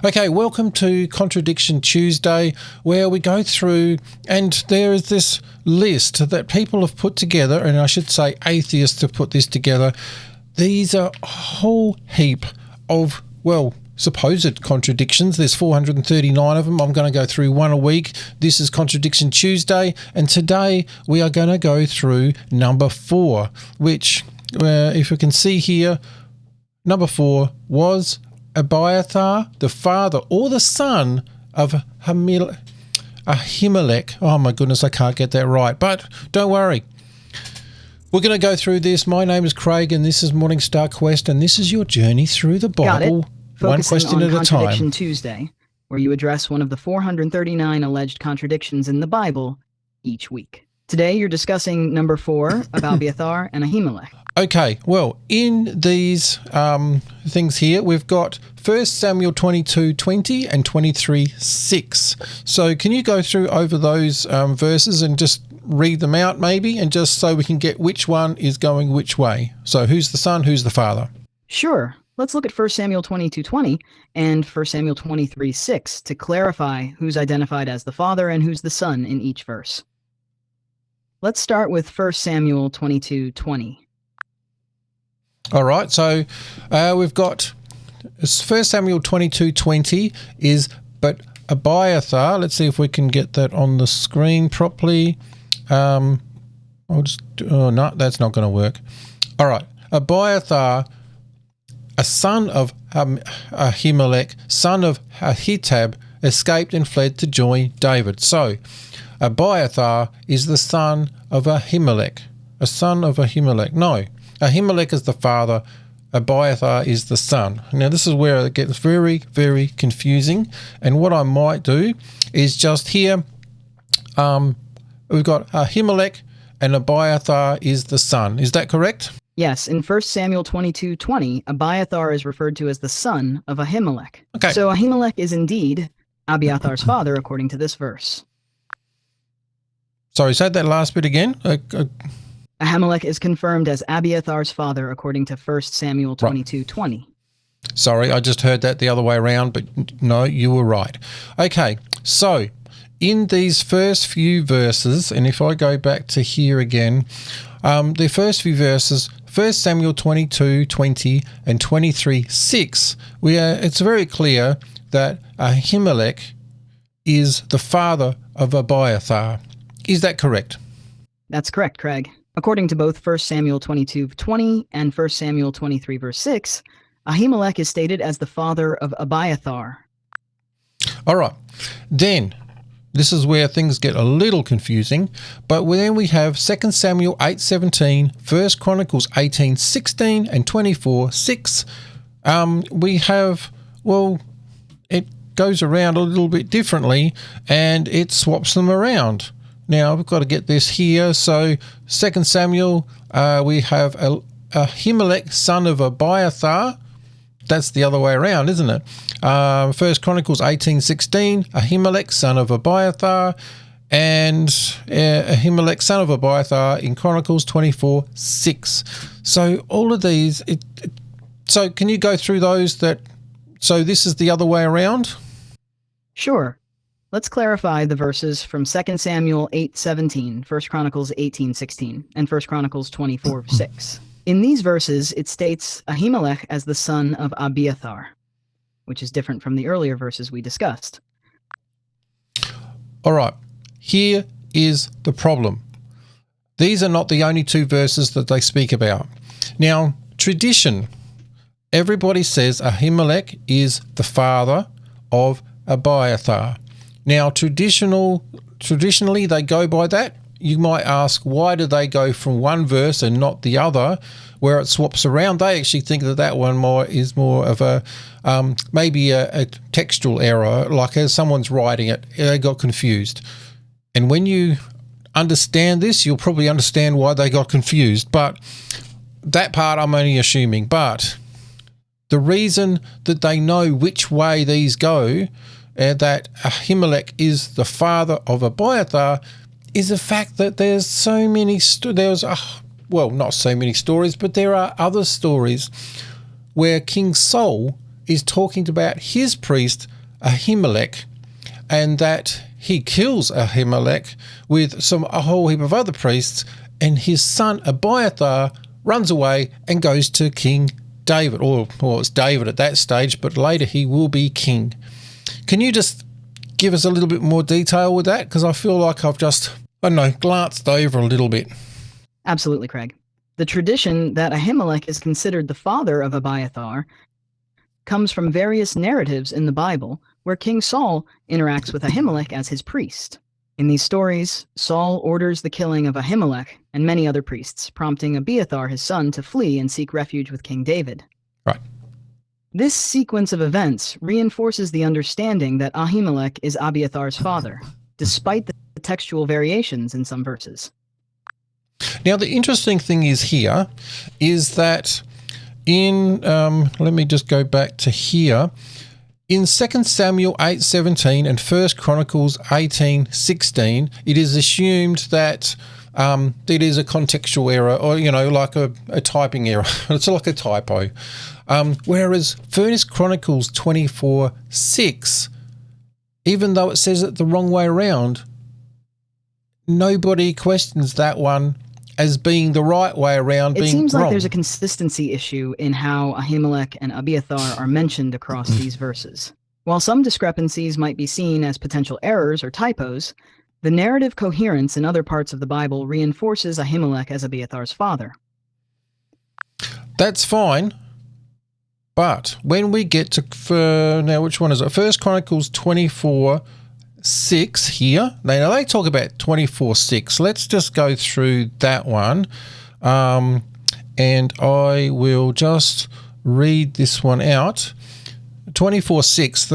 Okay, welcome to Contradiction Tuesday, where we go through and there is this list that people have put together, and I should say atheists have put this together. These are a whole heap of, supposed contradictions. There's 439 of them. I'm going to go through one a week. This is Contradiction Tuesday, and today we are going to go through number 4, which, if you can see here, number 4 was Abiathar, the father or the son of Ahimelech. Oh my goodness, I can't get that right. But don't worry. We're going to go through this. My name is Craig and this is Morningstar Quest, and this is your journey through the Bible, one question at a time. Contradiction Tuesday, where you address one of the 439 alleged contradictions in the Bible each week. Today you're discussing number 4 about Abiathar and Ahimelech. Okay, well, in these things here, we've got 1 Samuel 22:20 and 23:6. So can you go through over those verses and just read them out maybe, and just so we can get which one is going which way? So who's the son, who's the father? Sure. Let's look at 1 Samuel 22:20 and 1 Samuel 23:6 to clarify who's identified as the father and who's the son in each verse. Let's start with 1 Samuel 22:20. All right, so we've got 1 Samuel 22:20 is, but Abiathar, let's see if we can get that on the screen properly. No, that's not going to work. All right, Abiathar, a son of Ahimelech, son of Ahitub, escaped and fled to join David. So Abiathar is the son of Ahimelech, a son of Ahimelech. No. Ahimelech is the father, Abiathar is the son. Now this is where it gets very, very confusing, and what I might do is just here, we've got Ahimelech and Abiathar is the son. Is that correct? Yes, in 1 Samuel 22:20, Abiathar is referred to as the son of Ahimelech. Okay. So Ahimelech is indeed Abiathar's father according to this verse. Sorry, say that last bit again. Ahimelech is confirmed as Abiathar's father according to 1 Samuel 22:20. Sorry, I just heard that the other way around, but no, you were right. Okay, so in these first few verses, and if I go back to here again, the first few verses, 1 Samuel 22:20 and 23:6, it's very clear that Ahimelech is the father of Abiathar. Is that correct? That's correct, Craig. According to both 1 Samuel 22:20 and 1 Samuel 23 verse 6, Ahimelech is stated as the father of Abiathar. All right. Then, this is where things get a little confusing, but then we have 2 Samuel 8:17, 1 Chronicles 18:16 and 24:6. We have, it goes around a little bit differently and it swaps them around. Now, we've got to get this here. So 2 Samuel, we have Ahimelech, son of Abiathar. That's the other way around, isn't it? 1 Chronicles 18:16, Ahimelech, son of Abiathar, and Ahimelech, son of Abiathar in Chronicles 24:6. So all of these, so can you go through those so this is the other way around? Sure. Let's clarify the verses from 2 Samuel 8:17, 1 Chronicles 18:16, and 1 Chronicles 24:6. In these verses, it states Ahimelech as the son of Abiathar, which is different from the earlier verses we discussed. All right, here is the problem. These are not the only 2 verses that they speak about. Now, tradition, everybody says Ahimelech is the father of Abiathar. Now, traditionally, they go by that. You might ask, why do they go from one verse and not the other, where it swaps around? They actually think that one is more of a maybe a textual error, like as someone's writing it, they got confused. And when you understand this, you'll probably understand why they got confused. But that part I'm only assuming. But the reason that they know which way these go, that Ahimelech is the father of Abiathar, is the fact that there's so many, not so many stories, but there are other stories where King Saul is talking about his priest, Ahimelech, and that he kills Ahimelech with a whole heap of other priests, and his son Abiathar runs away and goes to King David, or it's David at that stage, but later he will be king. Can you just give us a little bit more detail with that? Because I feel like I've just, glanced over a little bit. Absolutely, Craig. The tradition that Ahimelech is considered the father of Abiathar comes from various narratives in the Bible where King Saul interacts with Ahimelech as his priest. In these stories, Saul orders the killing of Ahimelech and many other priests, prompting Abiathar, his son, to flee and seek refuge with King David. Right. This sequence of events reinforces the understanding that Ahimelech is Abiathar's father, despite the textual variations in some verses. Now, the interesting thing is that in, let me just go back to here, in 2 Samuel 8:17 and 1 Chronicles 18:16, it is assumed that it is a contextual error, or, like a typing error. It's like a typo. Whereas 1 Chronicles 24:6, even though it says it the wrong way around, nobody questions that one as being the right way around, being wrong. It seems like there's a consistency issue in how Ahimelech and Abiathar are mentioned across these verses. While some discrepancies might be seen as potential errors or typos, the narrative coherence in other parts of the Bible reinforces Ahimelech as Abiathar's father. That's fine, but when we get to, now which one is it? 1 Chronicles 24:6 here. Now they talk about 24:6. Let's just go through that one, and I will just read this one out. 24:6.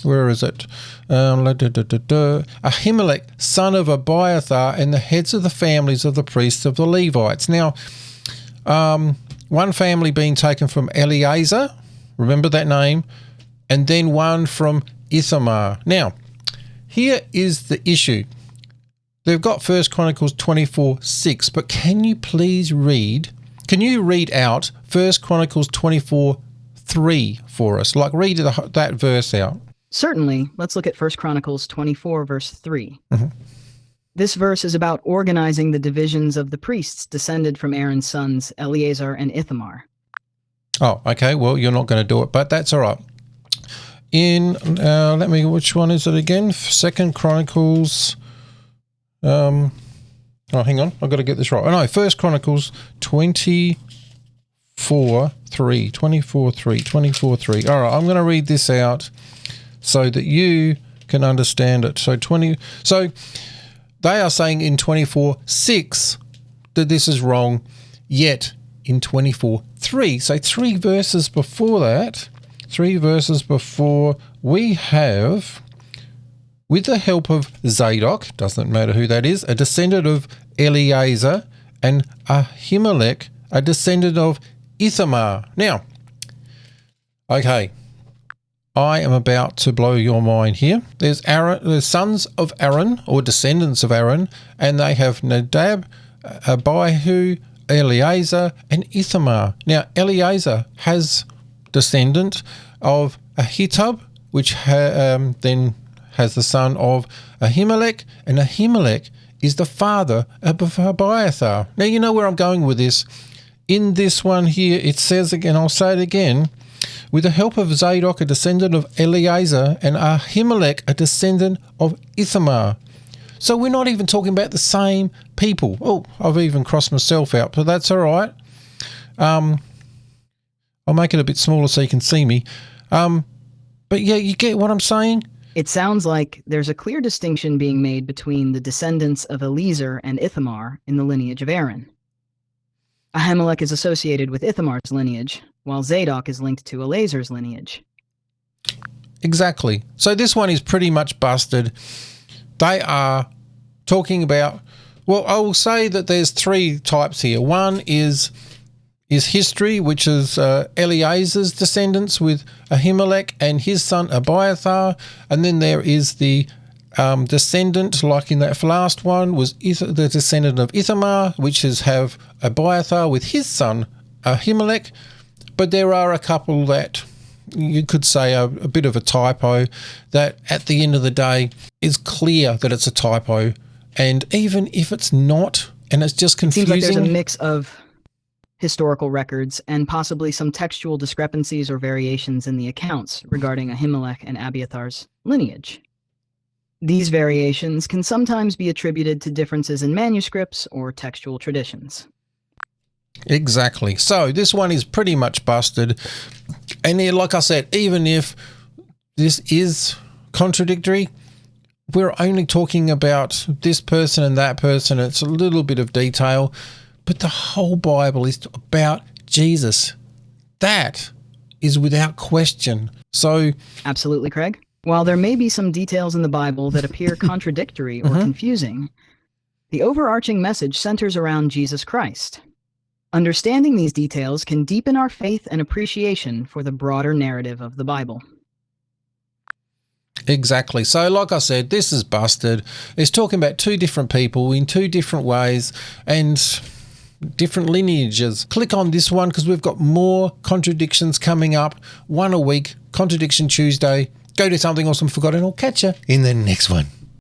Where is it? Ahimelech, son of Abiathar, and the heads of the families of the priests of the Levites. Now, one family being taken from Eleazar, remember that name, and then one from Ithamar. Now, here is the issue. They've got 1 Chronicles 24:6, but can you read out 1 Chronicles 24:3 for us? Like, read that verse out. Certainly. Let's look at 1 Chronicles 24, verse 3. Mm-hmm. This verse is about organizing the divisions of the priests descended from Aaron's sons, Eleazar and Ithamar. Oh, okay. Well, you're not going to do it, but that's all right. Which one is it again? 2 Chronicles. Hang on. I've got to get this right. Oh, no, 1 Chronicles 24:3. 24:3. All right, I'm going to read this out so that you can understand it. So they are saying in 24:6 that this is wrong, yet in 24:3, so 3 verses before that, we have, with the help of Zadok, doesn't matter who that is, a descendant of Eleazar, and Ahimelech, a descendant of Ithamar. Now, okay, I am about to blow your mind here. There's sons of Aaron, or descendants of Aaron, and they have Nadab, Abihu, Eleazar, and Ithamar. Now, Eleazar has descendant of Ahitub, which then has the son of Ahimelech, and Ahimelech is the father of Abiathar. Now, you know where I'm going with this. In this one here, it says again, I'll say it again, with the help of Zadok, a descendant of Eleazar, and Ahimelech, a descendant of Ithamar. So we're not even talking about the same people. Oh, I've even crossed myself out, but that's all right. I'll make it a bit smaller so you can see me. But yeah, you get what I'm saying? It sounds like there's a clear distinction being made between the descendants of Eleazar and Ithamar in the lineage of Aaron. Ahimelech is associated with Ithamar's lineage, while Zadok is linked to Eleazar's lineage. Exactly. So this one is pretty much busted. They are talking about, well, I will say that there's 3 types here. One is history, which is Eleazar's descendants with Ahimelech and his son Abiathar. And then there is the descendant, like in that last one, was the descendant of Ithamar, which is have Abiathar with his son Ahimelech. But there are a couple that you could say a bit of a typo that at the end of the day is clear that it's a typo. And even if it's not, and it's just confusing. Seems like there's a mix of historical records and possibly some textual discrepancies or variations in the accounts regarding Ahimelech and Abiathar's lineage. These variations can sometimes be attributed to differences in manuscripts or textual traditions. Exactly. So this one is pretty much busted. And like I said, even if this is contradictory, we're only talking about this person and that person. It's a little bit of detail, but the whole Bible is about Jesus. That is without question. So absolutely, Craig. While there may be some details in the Bible that appear contradictory or confusing, the overarching message centers around Jesus Christ. Understanding these details can deepen our faith and appreciation for the broader narrative of the Bible. Exactly. So like I said, this is busted. It's talking about two different people in two different ways and different lineages. Click on this one because we've got more contradictions coming up. One a week, Contradiction Tuesday. Go to Something Awesome Forgotten. I'll catch you in the next one.